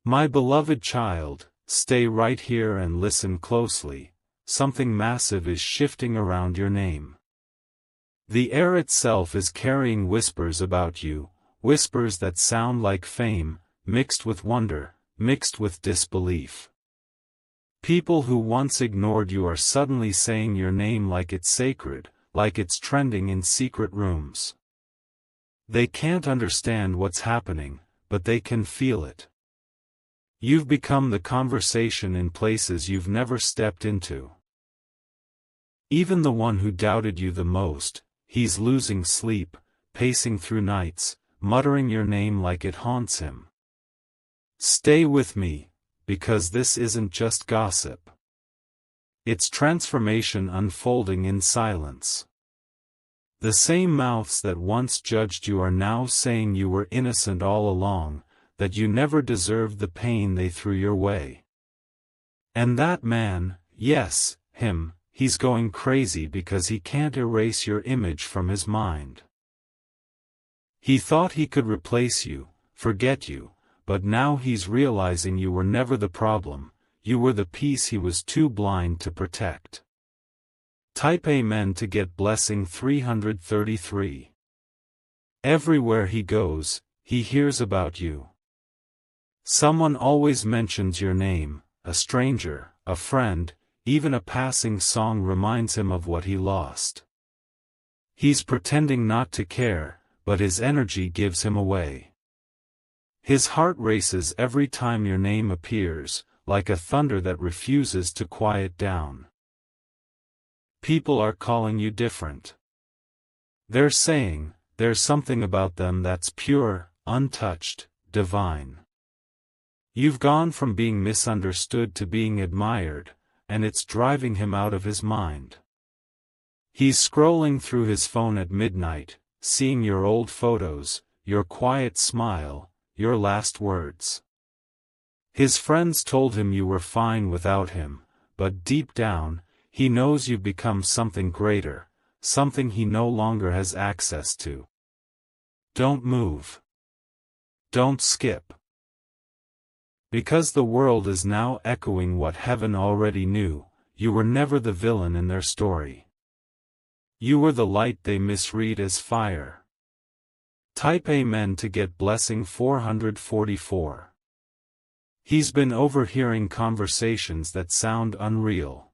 My beloved child, stay right here and listen closely. Something massive is shifting around your name. The air itself is carrying whispers about you, whispers that sound like fame, mixed with wonder, mixed with disbelief. People who once ignored you are suddenly saying your name like it's sacred, like it's trending in secret rooms. They can't understand what's happening, but they can feel it. You've become the conversation in places you've never stepped into. Even the one who doubted you the most, he's losing sleep, pacing through nights, muttering your name like it haunts him. Stay with me, because this isn't just gossip. It's transformation unfolding in silence. The same mouths that once judged you are now saying you were innocent all along, that you never deserved the pain they threw your way. And that man, yes, him, he's going crazy because he can't erase your image from his mind. He thought he could replace you, forget you, but now he's realizing you were never the problem, you were the piece he was too blind to protect. Type Amen to get blessing 333. Everywhere he goes, he hears about you. Someone always mentions your name, a stranger, a friend, even a passing song reminds him of what he lost. He's pretending not to care, but his energy gives him away. His heart races every time your name appears, like a thunder that refuses to quiet down. People are calling you different. They're saying, there's something about them that's pure, untouched, divine. You've gone from being misunderstood to being admired, and it's driving him out of his mind. He's scrolling through his phone at midnight, seeing your old photos, your quiet smile, your last words. His friends told him you were fine without him, but deep down, he knows you've become something greater, something he no longer has access to. Don't move. Don't skip. Because the world is now echoing what heaven already knew, you were never the villain in their story. You were the light they misread as fire. Type Amen to get blessing 444. He's been overhearing conversations that sound unreal.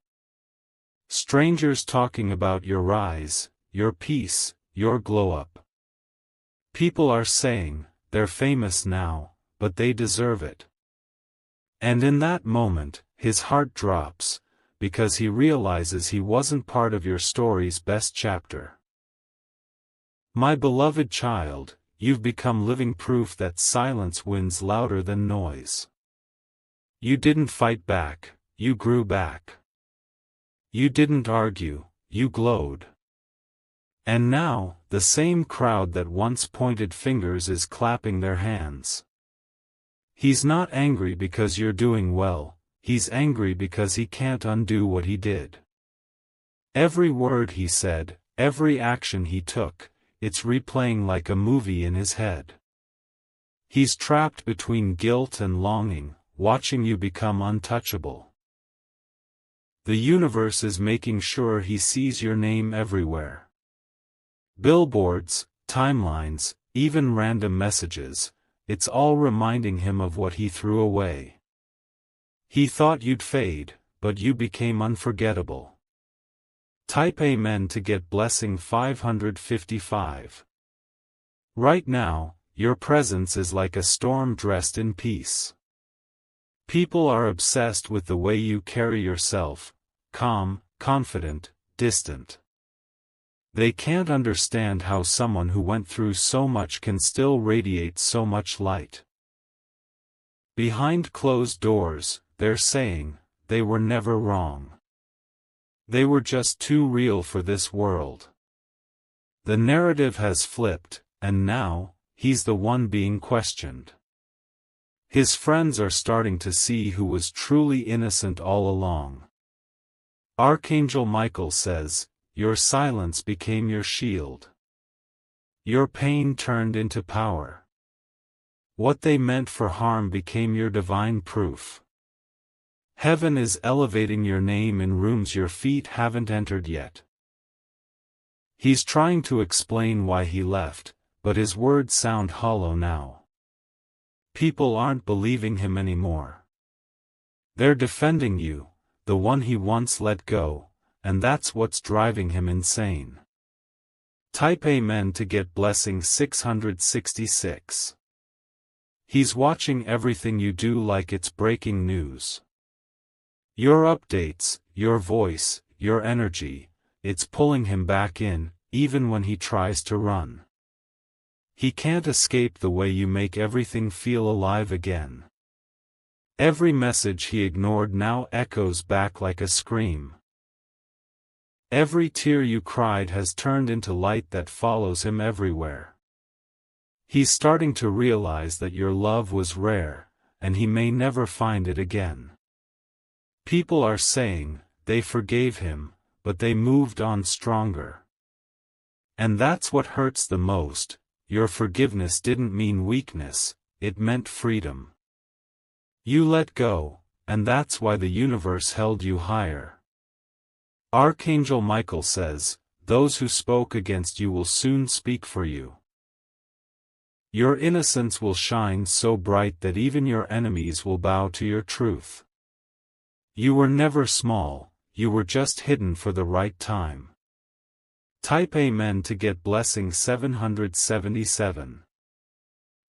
Strangers talking about your rise, your peace, your glow-up. People are saying, they're famous now, but they deserve it. And in that moment, his heart drops, because he realizes he wasn't part of your story's best chapter. My beloved child, you've become living proof that silence wins louder than noise. You didn't fight back, you grew back. You didn't argue, you glowed. And now, the same crowd that once pointed fingers is clapping their hands. He's not angry because you're doing well, he's angry because he can't undo what he did. Every word he said, every action he took, it's replaying like a movie in his head. He's trapped between guilt and longing, watching you become untouchable. The universe is making sure he sees your name everywhere. Billboards, timelines, even random messages, it's all reminding him of what he threw away. He thought you'd fade, but you became unforgettable. Type Amen to get blessing 555. Right now, your presence is like a storm dressed in peace. People are obsessed with the way you carry yourself, calm, confident, distant. They can't understand how someone who went through so much can still radiate so much light. Behind closed doors, they're saying, they were never wrong. They were just too real for this world. The narrative has flipped, and now, he's the one being questioned. His friends are starting to see who was truly innocent all along. Archangel Michael says, your silence became your shield. Your pain turned into power. What they meant for harm became your divine proof. Heaven is elevating your name in rooms your feet haven't entered yet. He's trying to explain why he left, but his words sound hollow now. People aren't believing him anymore. They're defending you, the one he once let go, and that's what's driving him insane. Type Amen to get blessing 666. He's watching everything you do like it's breaking news. Your updates, your voice, your energy, it's pulling him back in, even when he tries to run. He can't escape the way you make everything feel alive again. Every message he ignored now echoes back like a scream. Every tear you cried has turned into light that follows him everywhere. He's starting to realize that your love was rare, and he may never find it again. People are saying, they forgave him, but they moved on stronger. And that's what hurts the most. Your forgiveness didn't mean weakness, it meant freedom. You let go, and that's why the universe held you higher. Archangel Michael says, those who spoke against you will soon speak for you. Your innocence will shine so bright that even your enemies will bow to your truth. You were never small, you were just hidden for the right time. Type Amen to get blessing 777.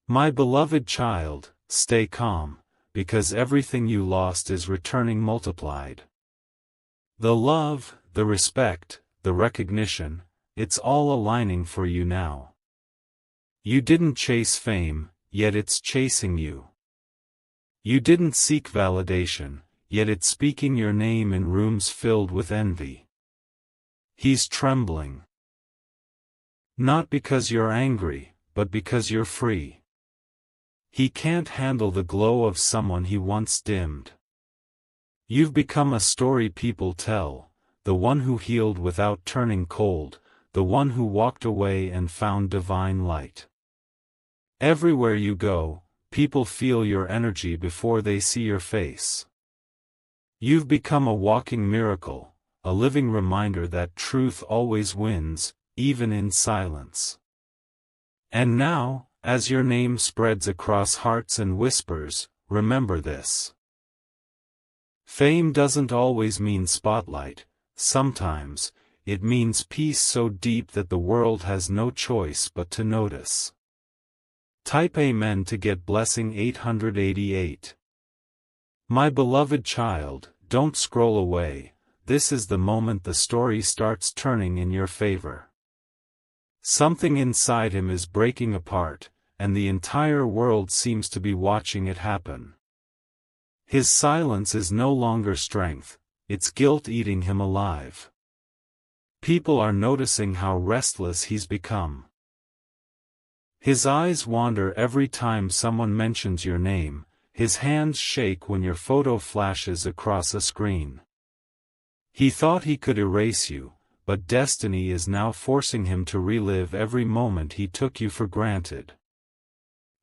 My beloved child, stay calm, because everything you lost is returning multiplied. The love, the respect, the recognition, it's all aligning for you now. You didn't chase fame, yet it's chasing you. You didn't seek validation, yet it's speaking your name in rooms filled with envy. He's trembling. Not because you're angry, but because you're free. He can't handle the glow of someone he once dimmed. You've become a story people tell, the one who healed without turning cold, the one who walked away and found divine light. Everywhere you go, people feel your energy before they see your face. You've become a walking miracle, a living reminder that truth always wins, even in silence. And now, as your name spreads across hearts and whispers, remember this. Fame doesn't always mean spotlight, sometimes, it means peace so deep that the world has no choice but to notice. Type Amen to get blessing 888. My beloved child, don't scroll away, this is the moment the story starts turning in your favor. Something inside him is breaking apart, and the entire world seems to be watching it happen. His silence is no longer strength, it's guilt eating him alive. People are noticing how restless he's become. His eyes wander every time someone mentions your name, his hands shake when your photo flashes across a screen. He thought he could erase you, but destiny is now forcing him to relive every moment he took you for granted.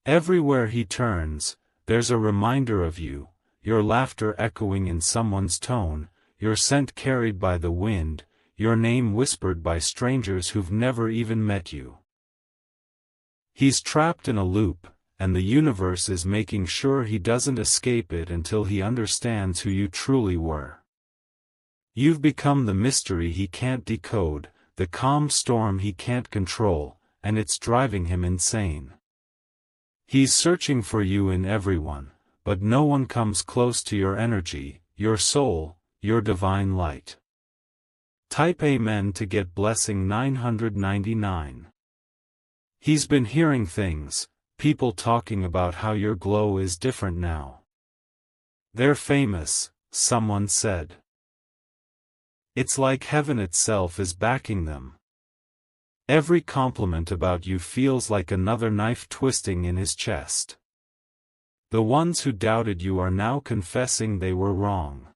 Everywhere he turns, there's a reminder of you, your laughter echoing in someone's tone, your scent carried by the wind, your name whispered by strangers who've never even met you. He's trapped in a loop, and the universe is making sure he doesn't escape it until he understands who you truly were. You've become the mystery he can't decode, the calm storm he can't control, and it's driving him insane. He's searching for you in everyone, but no one comes close to your energy, your soul, your divine light. Type Amen to get blessing 999. He's been hearing things, people talking about how your glow is different now. They're famous, someone said. It's like heaven itself is backing them. Every compliment about you feels like another knife twisting in his chest. The ones who doubted you are now confessing they were wrong.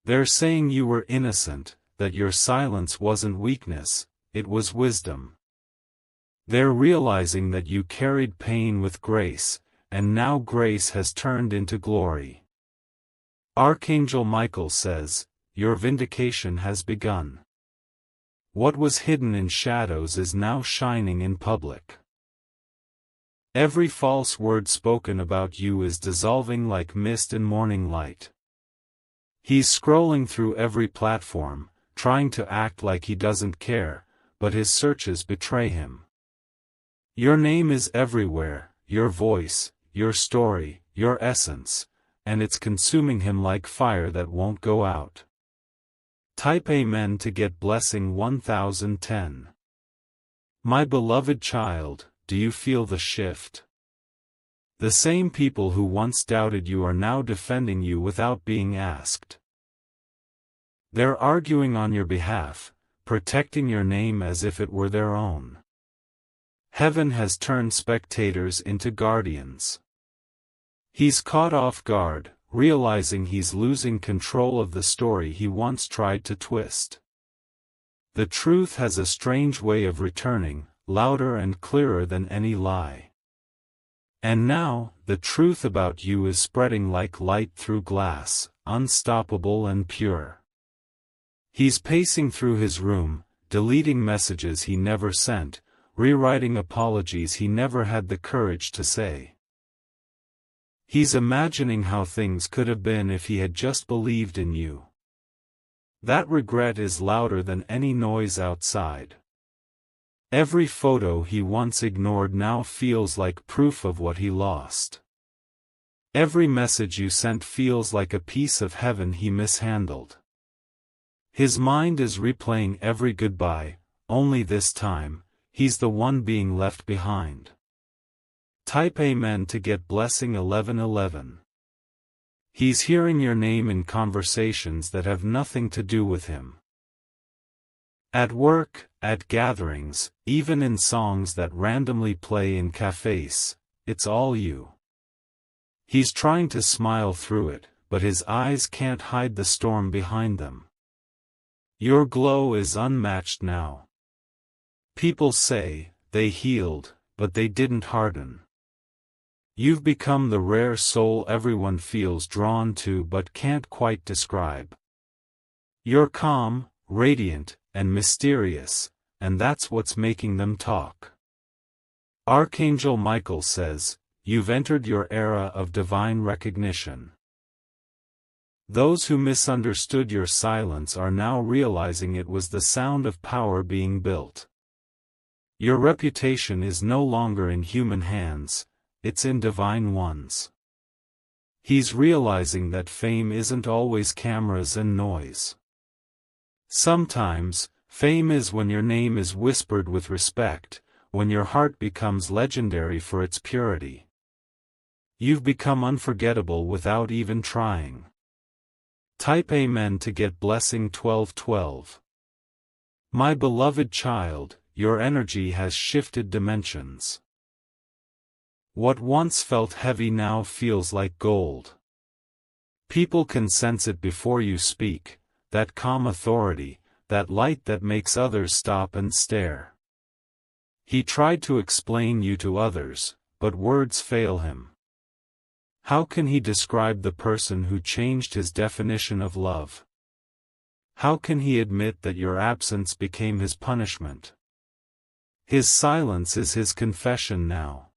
They're saying you were innocent, that your silence wasn't weakness, it was wisdom. They're realizing that you carried pain with grace, and now grace has turned into glory. Archangel Michael says, your vindication has begun. What was hidden in shadows is now shining in public. Every false word spoken about you is dissolving like mist in morning light. He's scrolling through every platform, trying to act like he doesn't care, but his searches betray him. Your name is everywhere, your voice, your story, your essence, and it's consuming him like fire that won't go out. Type Amen to get blessing 1010. My beloved child, do you feel the shift? The same people who once doubted you are now defending you without being asked. They're arguing on your behalf, protecting your name as if it were their own. Heaven has turned spectators into guardians. He's caught off guard, realizing he's losing control of the story he once tried to twist. The truth has a strange way of returning, louder and clearer than any lie. And now, the truth about you is spreading like light through glass, unstoppable and pure. He's pacing through his room, deleting messages he never sent, rewriting apologies he never had the courage to say. He's imagining how things could have been if he had just believed in you. That regret is louder than any noise outside. Every photo he once ignored now feels like proof of what he lost. Every message you sent feels like a piece of heaven he mishandled. His mind is replaying every goodbye, only this time, he's the one being left behind. Type Amen to get blessing 1111. He's hearing your name in conversations that have nothing to do with him. At work, at gatherings, even in songs that randomly play in cafes, it's all you. He's trying to smile through it, but his eyes can't hide the storm behind them. Your glow is unmatched now. People say, they healed, but they didn't harden. You've become the rare soul everyone feels drawn to but can't quite describe. You're calm, radiant, and mysterious, and that's what's making them talk. Archangel Michael says, you've entered your era of divine recognition. Those who misunderstood your silence are now realizing it was the sound of power being built. Your reputation is no longer in human hands, it's in divine ones. He's realizing that fame isn't always cameras and noise. Sometimes, fame is when your name is whispered with respect, when your heart becomes legendary for its purity. You've become unforgettable without even trying. Type Amen to get blessing 1212. My beloved child, your energy has shifted dimensions. What once felt heavy now feels like gold. People can sense it before you speak, that calm authority, that light that makes others stop and stare. He tried to explain you to others, but words fail him. How can he describe the person who changed his definition of love? How can he admit that your absence became his punishment? His silence is his confession now.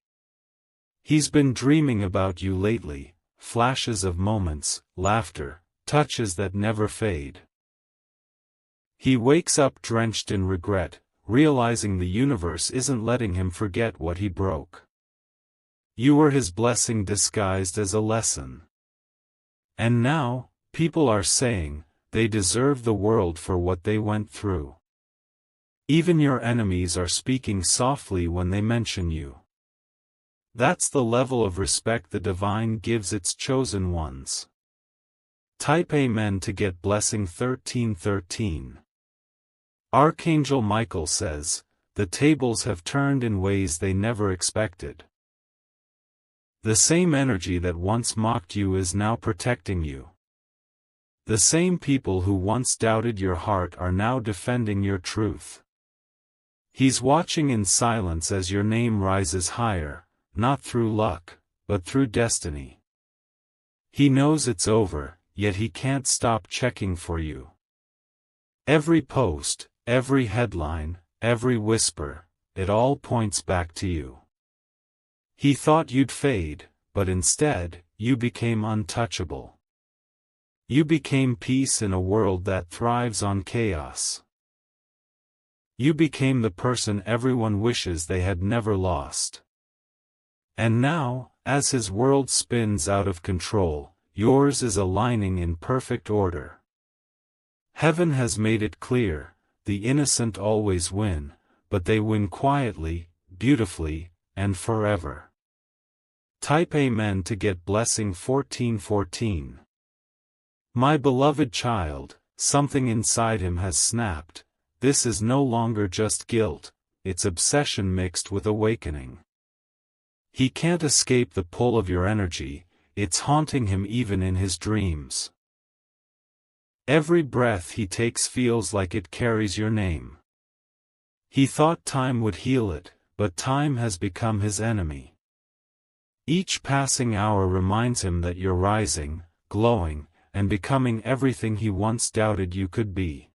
He's been dreaming about you lately, flashes of moments, laughter, touches that never fade. He wakes up drenched in regret, realizing the universe isn't letting him forget what he broke. You were his blessing disguised as a lesson. And now, people are saying, they deserve the world for what they went through. Even your enemies are speaking softly when they mention you. That's the level of respect the divine gives its chosen ones. Type Amen to get blessing 1313. Archangel Michael says, the tables have turned in ways they never expected. The same energy that once mocked you is now protecting you. The same people who once doubted your heart are now defending your truth. He's watching in silence as your name rises higher, not through luck, but through destiny. He knows it's over, yet he can't stop checking for you. Every post, every headline, every whisper, it all points back to you. He thought you'd fade, but instead, you became untouchable. You became peace in a world that thrives on chaos. You became the person everyone wishes they had never lost. And now, as his world spins out of control, yours is aligning in perfect order. Heaven has made it clear, the innocent always win, but they win quietly, beautifully, and forever. Type Amen to get blessing 1414. My beloved child, something inside him has snapped. This is no longer just guilt, it's obsession mixed with awakening. He can't escape the pull of your energy, it's haunting him even in his dreams. Every breath he takes feels like it carries your name. He thought time would heal it, but time has become his enemy. Each passing hour reminds him that you're rising, glowing, and becoming everything he once doubted you could be.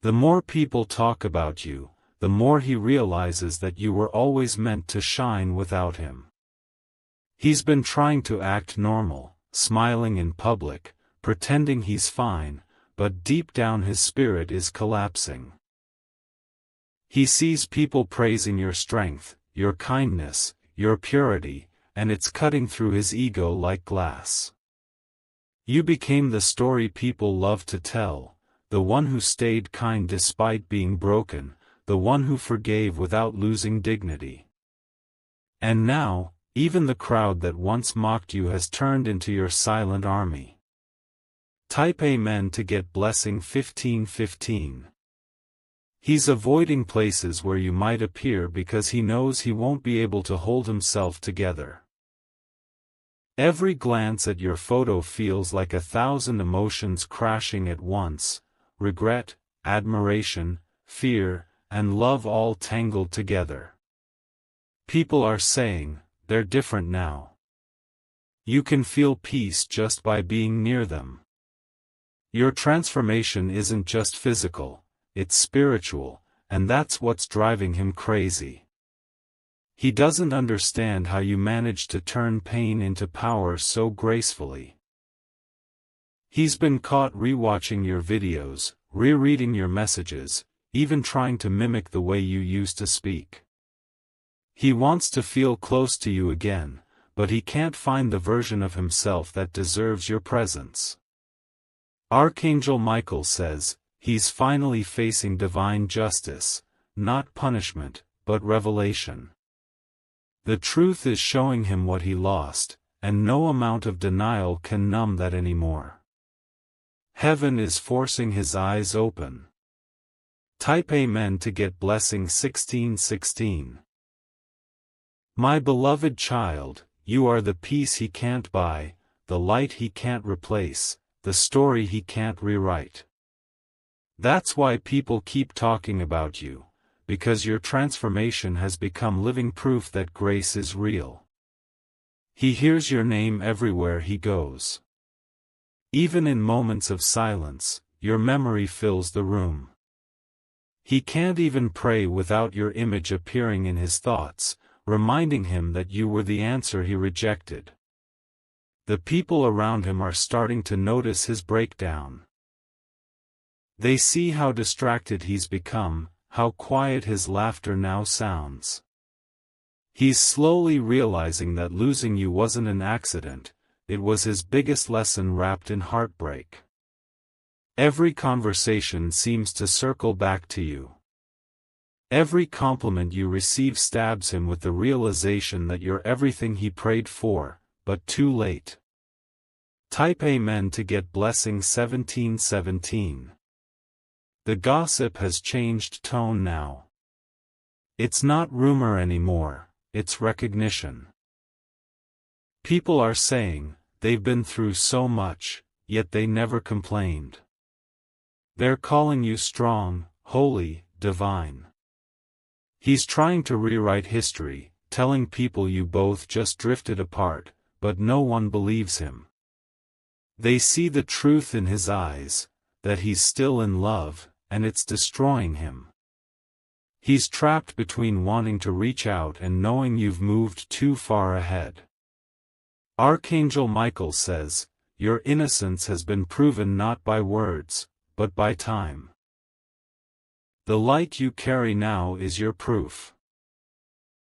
The more people talk about you, the more he realizes that you were always meant to shine without him. He's been trying to act normal, smiling in public, pretending he's fine, but deep down his spirit is collapsing. He sees people praising your strength, your kindness, your purity, and it's cutting through his ego like glass. You became the story people love to tell, the one who stayed kind despite being broken, the one who forgave without losing dignity. And now, even the crowd that once mocked you has turned into your silent army. Type Amen to get blessing 1515. He's avoiding places where you might appear because he knows he won't be able to hold himself together. Every glance at your photo feels like 1,000 emotions crashing at once, regret, admiration, fear, and love all tangled together. People are saying, they're different now. You can feel peace just by being near them. Your transformation isn't just physical, it's spiritual, and that's what's driving him crazy. He doesn't understand how you managed to turn pain into power so gracefully. He's been caught rewatching your videos, rereading your messages, even trying to mimic the way you used to speak. He wants to feel close to you again, but he can't find the version of himself that deserves your presence. Archangel Michael says, he's finally facing divine justice, not punishment, but revelation. The truth is showing him what he lost, and no amount of denial can numb that anymore. Heaven is forcing his eyes open. Type Amen to get blessing 1616. My beloved child, you are the peace he can't buy, the light he can't replace, the story he can't rewrite. That's why people keep talking about you, because your transformation has become living proof that grace is real. He hears your name everywhere he goes. Even in moments of silence, your memory fills the room. He can't even pray without your image appearing in his thoughts, reminding him that you were the answer he rejected. The people around him are starting to notice his breakdown. They see how distracted he's become, how quiet his laughter now sounds. He's slowly realizing that losing you wasn't an accident, it was his biggest lesson wrapped in heartbreak. Every conversation seems to circle back to you. Every compliment you receive stabs him with the realization that you're everything he prayed for, but too late. Type Amen to get blessing 1717. The gossip has changed tone now. It's not rumor anymore, it's recognition. People are saying, they've been through so much, yet they never complained. They're calling you strong, holy, divine. He's trying to rewrite history, telling people you both just drifted apart, but no one believes him. They see the truth in his eyes, that he's still in love, and it's destroying him. He's trapped between wanting to reach out and knowing you've moved too far ahead. Archangel Michael says, your innocence has been proven not by words, but by time. The light you carry now is your proof.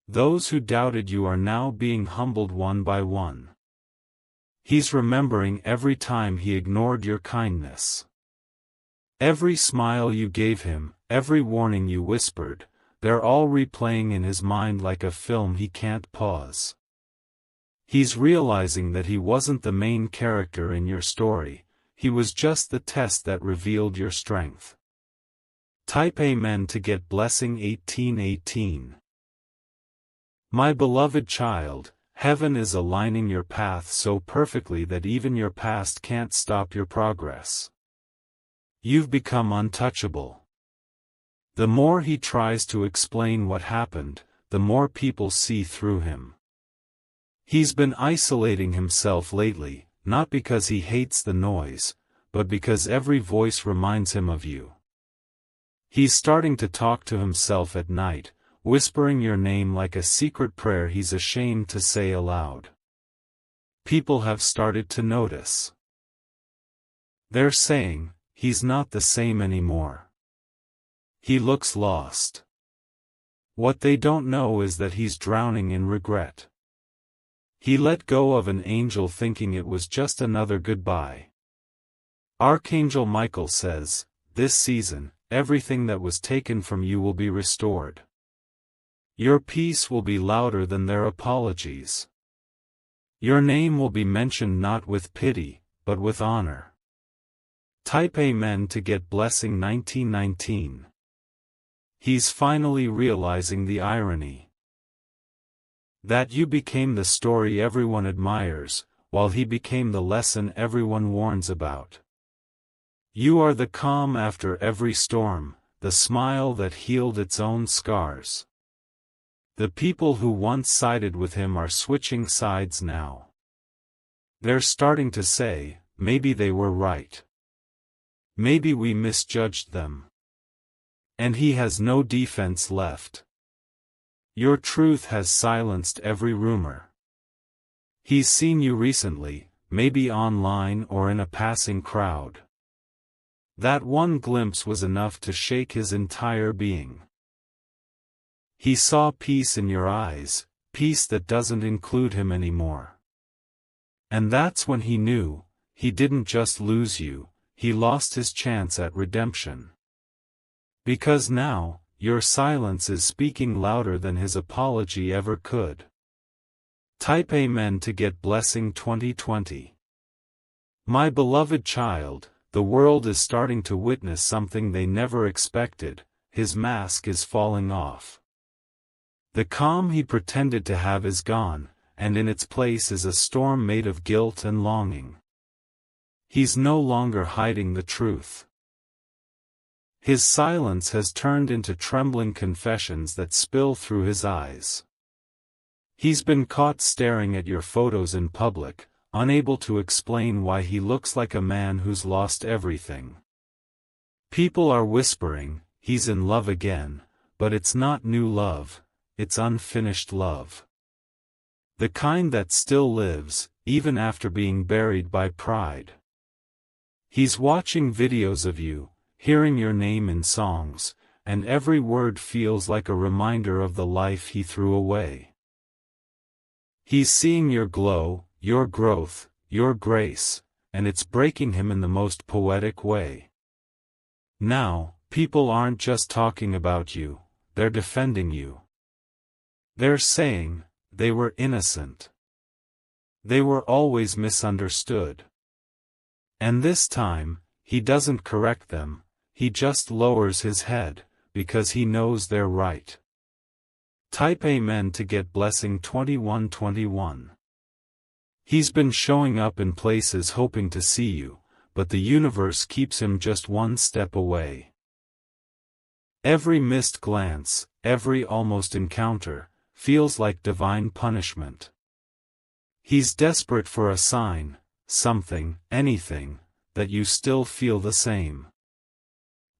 Those who doubted you are now being humbled one by one. He's remembering every time he ignored your kindness. Every smile you gave him, every warning you whispered, they're all replaying in his mind like a film he can't pause. He's realizing that he wasn't the main character in your story, he was just the test that revealed your strength. Type Amen to get blessing 1818. My beloved child, heaven is aligning your path so perfectly that even your past can't stop your progress. You've become untouchable. The more he tries to explain what happened, the more people see through him. He's been isolating himself lately, not because he hates the noise, but because every voice reminds him of you. He's starting to talk to himself at night, whispering your name like a secret prayer he's ashamed to say aloud. People have started to notice. They're saying, he's not the same anymore. He looks lost. What they don't know is that he's drowning in regret. He let go of an angel thinking it was just another goodbye. Archangel Michael says, this season, everything that was taken from you will be restored. Your peace will be louder than their apologies. Your name will be mentioned not with pity, but with honor. Type Amen to get blessing 1919. He's finally realizing the irony. That you became the story everyone admires, while he became the lesson everyone warns about. You are the calm after every storm, the smile that healed its own scars. The people who once sided with him are switching sides now. They're starting to say, maybe they were right. Maybe we misjudged them. And he has no defense left. Your truth has silenced every rumor. He's seen you recently, maybe online or in a passing crowd. That one glimpse was enough to shake his entire being. He saw peace in your eyes, peace that doesn't include him anymore. And that's when he knew, he didn't just lose you, he lost his chance at redemption. Because now, your silence is speaking louder than his apology ever could. Type Amen to get blessing 2020. My beloved child, the world is starting to witness something they never expected, his mask is falling off. The calm he pretended to have is gone, and in its place is a storm made of guilt and longing. He's no longer hiding the truth. His silence has turned into trembling confessions that spill through his eyes. He's been caught staring at your photos in public, unable to explain why he looks like a man who's lost everything. People are whispering, he's in love again, but it's not new love, it's unfinished love. The kind that still lives, even after being buried by pride. He's watching videos of you, hearing your name in songs, and every word feels like a reminder of the life he threw away. He's seeing your glow, your growth, your grace, and it's breaking him in the most poetic way. Now, people aren't just talking about you, they're defending you. They're saying, they were innocent. They were always misunderstood. And this time, he doesn't correct them. He just lowers his head, because he knows they're right. Type Amen to get blessing 2121. He's been showing up in places hoping to see you, but the universe keeps him just one step away. Every missed glance, every almost encounter, feels like divine punishment. He's desperate for a sign, something, anything, that you still feel the same.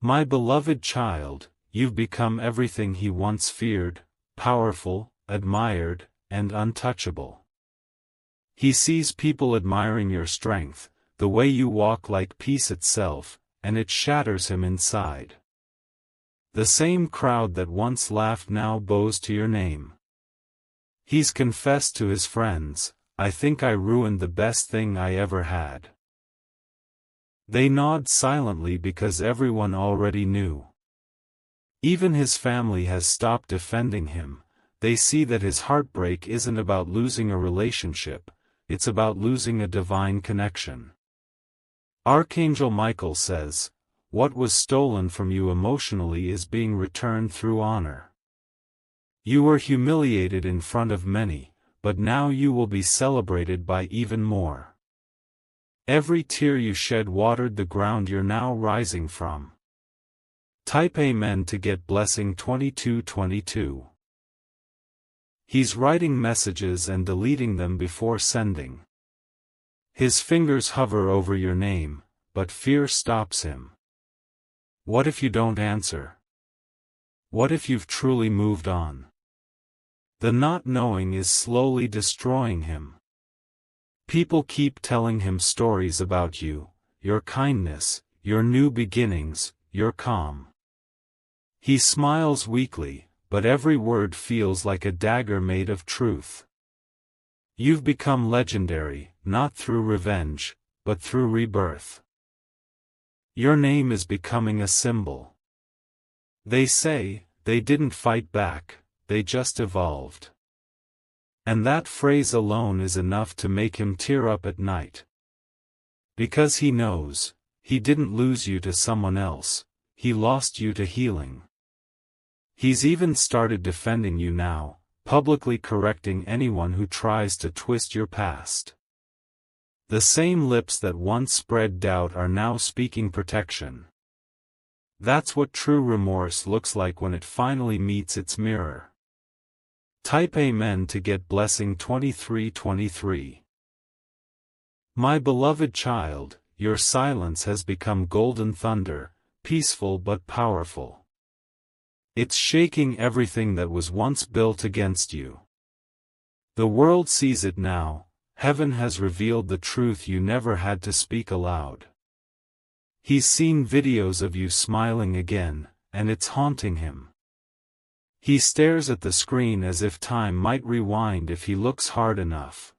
My beloved child, you've become everything he once feared, powerful, admired, and untouchable. He sees people admiring your strength, the way you walk like peace itself, and it shatters him inside. The same crowd that once laughed now bows to your name. He's confessed to his friends, I think I ruined the best thing I ever had. They nod silently because everyone already knew. Even his family has stopped defending him. They see that his heartbreak isn't about losing a relationship, it's about losing a divine connection. Archangel Michael says, what was stolen from you emotionally is being returned through honor. You were humiliated in front of many, but now you will be celebrated by even more. Every tear you shed watered the ground you're now rising from. Type Amen to get blessing 2222. He's writing messages and deleting them before sending. His fingers hover over your name, but fear stops him. What if you don't answer? What if you've truly moved on? The not knowing is slowly destroying him. People keep telling him stories about you, your kindness, your new beginnings, your calm. He smiles weakly, but every word feels like a dagger made of truth. You've become legendary, not through revenge, but through rebirth. Your name is becoming a symbol. They say, they didn't fight back, they just evolved. And that phrase alone is enough to make him tear up at night. Because he knows, he didn't lose you to someone else, he lost you to healing. He's even started defending you now, publicly correcting anyone who tries to twist your past. The same lips that once spread doubt are now speaking protection. That's what true remorse looks like when it finally meets its mirror. Type Amen to get blessing 2323. My beloved child, your silence has become golden thunder, peaceful but powerful. It's shaking everything that was once built against you. The world sees it now. Heaven has revealed the truth you never had to speak aloud. He's seen videos of you smiling again, and it's haunting him. He stares at the screen as if time might rewind if he looks hard enough.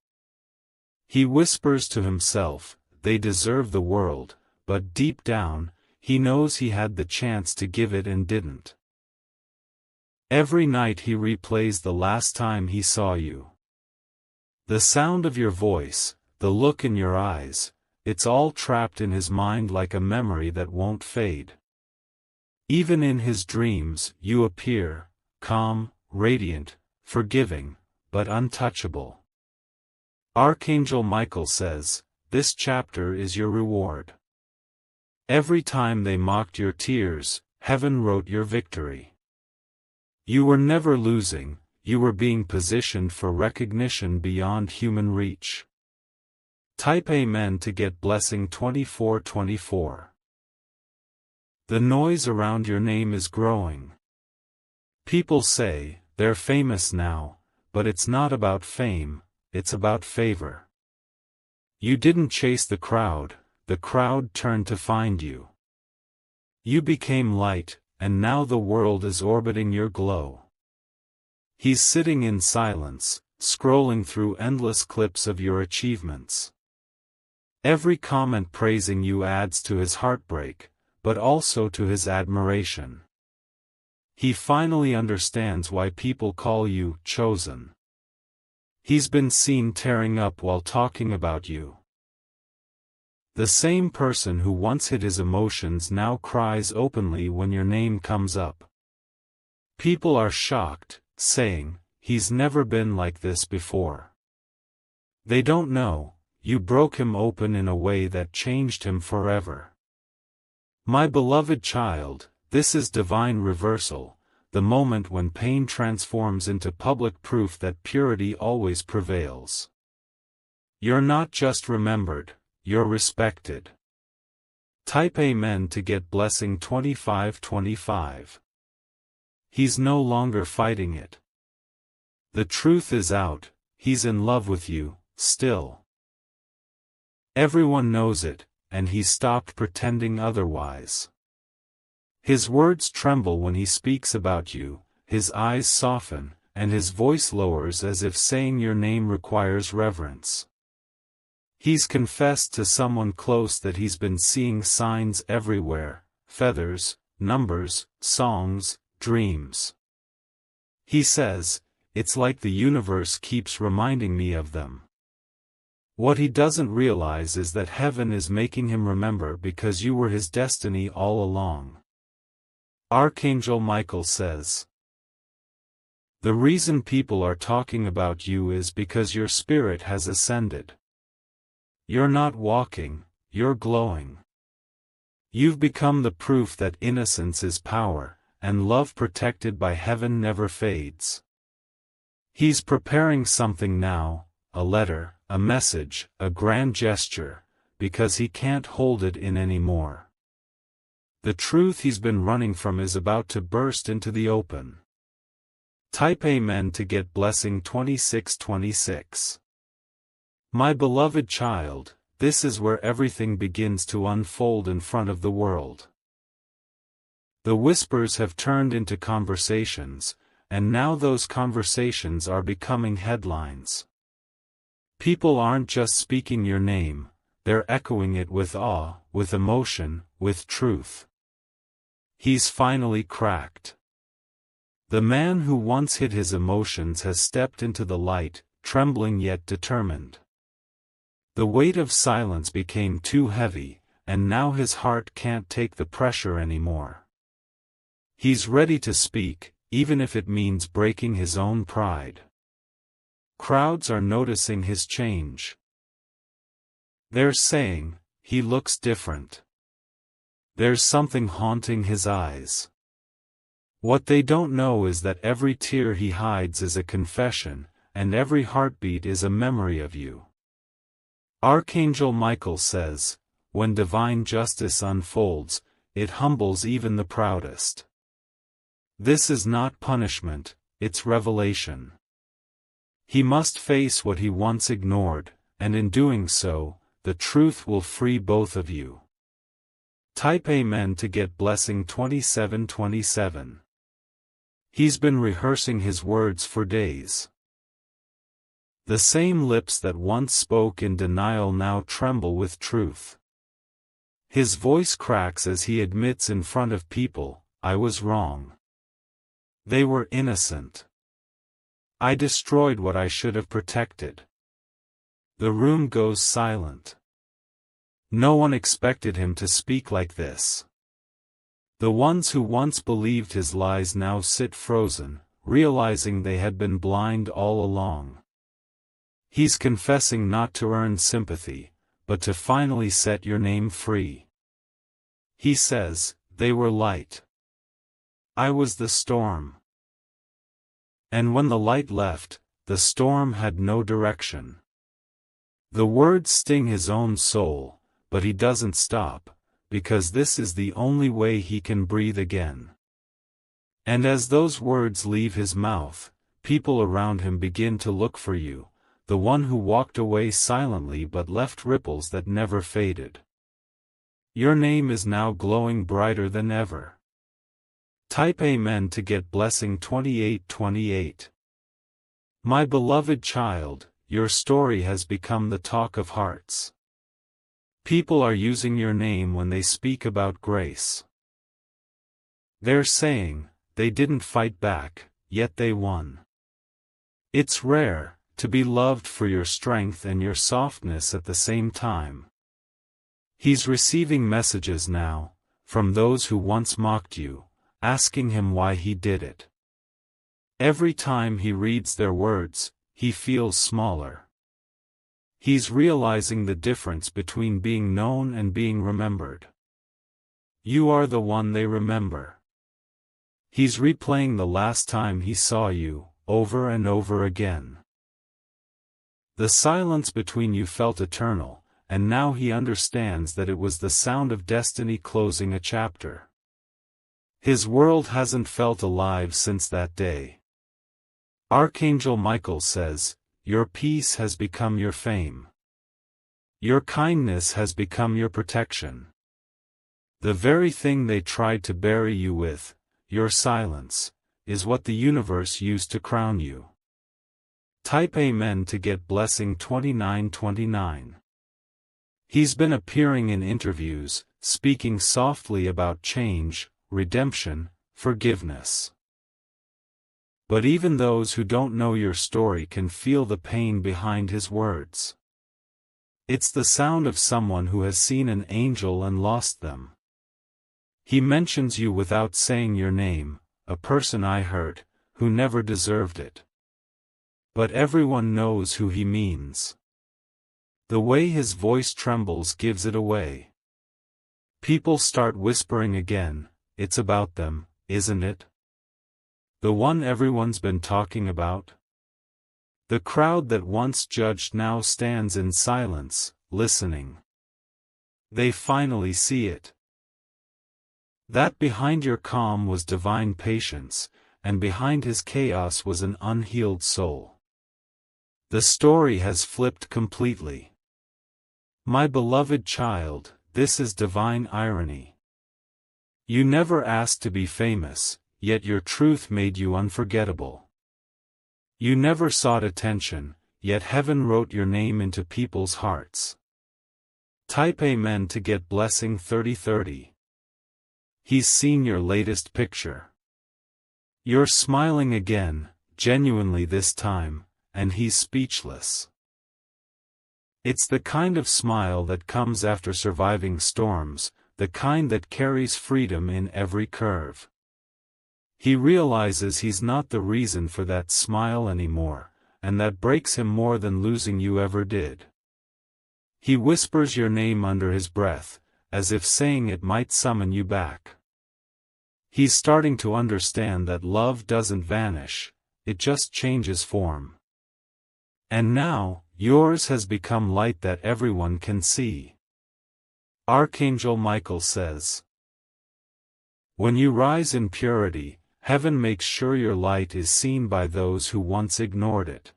He whispers to himself, they deserve the world, but deep down, he knows he had the chance to give it and didn't. Every night he replays the last time he saw you. The sound of your voice, the look in your eyes, it's all trapped in his mind like a memory that won't fade. Even in his dreams, you appear, calm, radiant, forgiving, but untouchable. Archangel Michael says, this chapter is your reward. Every time they mocked your tears, heaven wrote your victory. You were never losing. You were being positioned for recognition beyond human reach. Type Amen to get blessing 2424. The noise around your name is growing. People say, they're famous now, but it's not about fame, it's about favor. You didn't chase the crowd turned to find you. You became light, and now the world is orbiting your glow. He's sitting in silence, scrolling through endless clips of your achievements. Every comment praising you adds to his heartbreak, but also to his admiration. He finally understands why people call you chosen. He's been seen tearing up while talking about you. The same person who once hid his emotions now cries openly when your name comes up. People are shocked, saying, he's never been like this before. They don't know, you broke him open in a way that changed him forever. My beloved child, This is divine reversal, the moment when pain transforms into public proof that purity always prevails. You're not just remembered, you're respected. Type Amen to get blessing 2525. He's no longer fighting it. The truth is out, he's in love with you, still. Everyone knows it, and he's stopped pretending otherwise. His words tremble when he speaks about you, his eyes soften, and his voice lowers as if saying your name requires reverence. He's confessed to someone close that he's been seeing signs everywhere: feathers, numbers, songs, dreams. He says, "It's like the universe keeps reminding me of them." What he doesn't realize is that heaven is making him remember because you were his destiny all along. Archangel Michael says, "The reason people are talking about you is because your spirit has ascended. You're not walking, you're glowing. You've become the proof that innocence is power, and love protected by heaven never fades." He's preparing something now, a letter, a message, a grand gesture, because he can't hold it in anymore. The truth he's been running from is about to burst into the open. Type Amen to get blessing 2626. My beloved child, this is where everything begins to unfold in front of the world. The whispers have turned into conversations, and now those conversations are becoming headlines. People aren't just speaking your name, they're echoing it with awe, with emotion, with truth. He's finally cracked. The man who once hid his emotions has stepped into the light, trembling yet determined. The weight of silence became too heavy, and now his heart can't take the pressure anymore. He's ready to speak, even if it means breaking his own pride. Crowds are noticing his change. They're saying, "He looks different. There's something haunting his eyes." What they don't know is that every tear he hides is a confession, and every heartbeat is a memory of you. Archangel Michael says, when divine justice unfolds, it humbles even the proudest. This is not punishment, it's revelation. He must face what he once ignored, and in doing so, the truth will free both of you. Type Amen to get blessing 2727. He's been rehearsing his words for days. The same lips that once spoke in denial now tremble with truth. His voice cracks as he admits in front of people, "I was wrong. They were innocent. I destroyed what I should have protected." The room goes silent. No one expected him to speak like this. The ones who once believed his lies now sit frozen, realizing they had been blind all along. He's confessing not to earn sympathy, but to finally set your name free. He says, "They were light. I was the storm." And when the light left, the storm had no direction. The words sting his own soul, but he doesn't stop, because this is the only way he can breathe again. And as those words leave his mouth, people around him begin to look for you, the one who walked away silently but left ripples that never faded. Your name is now glowing brighter than ever. Type Amen to get blessing 2828. My beloved child, your story has become the talk of hearts. People are using your name when they speak about grace. They're saying, they didn't fight back, yet they won. It's rare, to be loved for your strength and your softness at the same time. He's receiving messages now, from those who once mocked you, asking him why he did it. Every time he reads their words, he feels smaller. He's realizing the difference between being known and being remembered. You are the one they remember. He's replaying the last time he saw you, over and over again. The silence between you felt eternal, and now he understands that it was the sound of destiny closing a chapter. His world hasn't felt alive since that day. Archangel Michael says, "Your peace has become your fame. Your kindness has become your protection. The very thing they tried to bury you with, your silence, is what the universe used to crown you." Type Amen to get blessing 2929. He's been appearing in interviews, speaking softly about change, redemption, forgiveness. But even those who don't know your story can feel the pain behind his words. It's the sound of someone who has seen an angel and lost them. He mentions you without saying your name, a person I hurt, who never deserved it. But everyone knows who he means. The way his voice trembles gives it away. People start whispering again, "It's about them, isn't it? The one everyone's been talking about?" The crowd that once judged now stands in silence, listening. They finally see it. That behind your calm was divine patience, and behind his chaos was an unhealed soul. The story has flipped completely. My beloved child, this is divine irony. You never asked to be famous, yet your truth made you unforgettable. You never sought attention, yet heaven wrote your name into people's hearts. Type Amen to get blessing 3030. He's seen your latest picture. You're smiling again, genuinely this time, and he's speechless. It's the kind of smile that comes after surviving storms, the kind that carries freedom in every curve. He realizes he's not the reason for that smile anymore, and that breaks him more than losing you ever did. He whispers your name under his breath, as if saying it might summon you back. He's starting to understand that love doesn't vanish, it just changes form. And now, yours has become light that everyone can see. Archangel Michael says, "When you rise in purity, heaven makes sure your light is seen by those who once ignored it.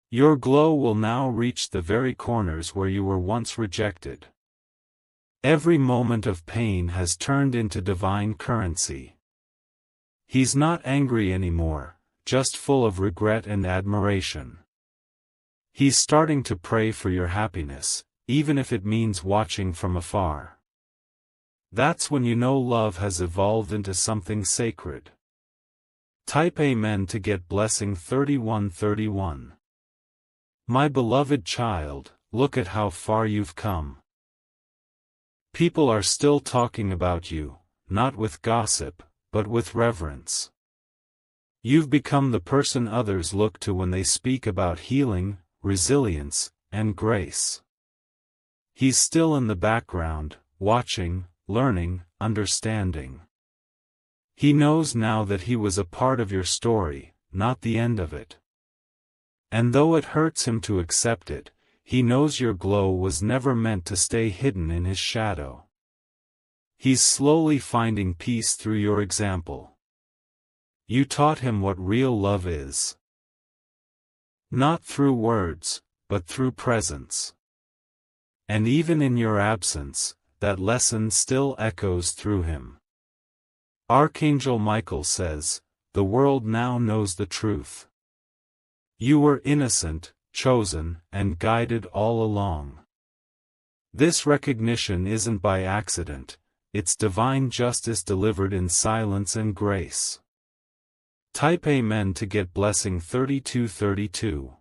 Your glow will now reach the very corners where you were once rejected. Every moment of pain has turned into divine currency." He's not angry anymore, just full of regret and admiration. He's starting to pray for your happiness, even if it means watching from afar. That's when you know love has evolved into something sacred. Type Amen to get blessing 3131. My beloved child, look at how far you've come. People are still talking about you, not with gossip, but with reverence. You've become the person others look to when they speak about healing, resilience, and grace. He's still in the background, watching, learning, understanding. He knows now that he was a part of your story, not the end of it. And though it hurts him to accept it, he knows your glow was never meant to stay hidden in his shadow. He's slowly finding peace through your example. You taught him what real love is. Not through words, but through presence. And even in your absence, that lesson still echoes through him. Archangel Michael says, the world now knows the truth. You were innocent, chosen, and guided all along. This recognition isn't by accident, it's divine justice delivered in silence and grace. Type Amen to get blessing 3232.